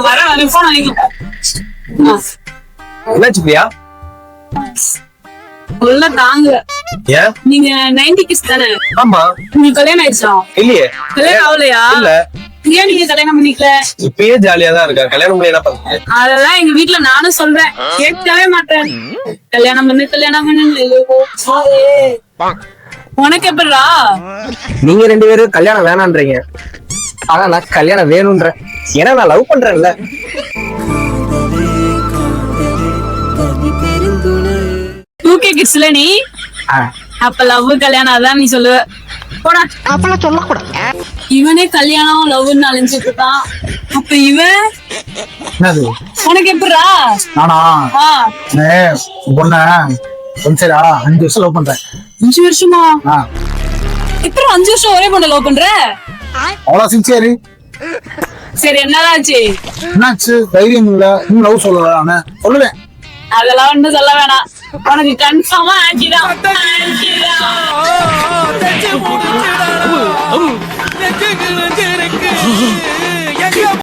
வரேன் போன் வாங்கிக்கோ. என்னாச்சு பிரியா? உள்ள தாங்க. ஏன்? நீங்க 90 கிட்ஸ் தானே? ஆமா. உங்களுக்கு கல்யாணம் ஆயிடுச்சா? இல்லையே. கல்யாணம் ஆகலையா? இல்ல. ஏன் நீங்க கல்யாணம் பண்ணிக்கல? இப்பயே ஜாலியா தான் இருக்கா. கல்யாணம் பண்ணி என்ன பண்றீங்க? அதெல்லாம் எங்க வீட்டுல நானும் சொல்றேன், கேட்கவே மாட்டேன். கல்யாணம் பண்ணு கல்யாணம் பண்ணு. உனக்கு எப்படிடா? நீங்க 2 பேரும் கல்யாணம் வேணான்றீங்க, ஆனா நான் கல்யாணம் வேணும்ன்றேன். ஏன்னா நான் லவ் பண்றேன்ல. டூகே கிட்ஸ்ல நீ அப்ப லவ் கல்யாணம் அதான் நீ சொல்லுவ. போடா அப்பெல்லாம் சொல்லக்கூடாது. இவனே கல்யாணம் லவ்னு அலைஞ்சிட்டு இருக்கான். அப்ப இவன் என்னது? உனக்கு எப்படிடா? நானா பொண்ண சரிடா 5 வருஷம் லவ் பண்றேன். 5 வருஷமா? இப்ப 5 வருஷம் ஒரே பொண்ணு லவ் பண்ற? அவ்வளவு சின்சியரு. சரி என்னதான் ஆச்சு? என்னாச்சு? தைரியம் இல்ல, இன்னும் லவ் சொல்லல. ஆனா சொல்லுவேன். அதெல்லாம் ஒன்றும் சொல்ல வேணாம், உனக்கு கன்ஃபார்மா ஆச்சுதான்.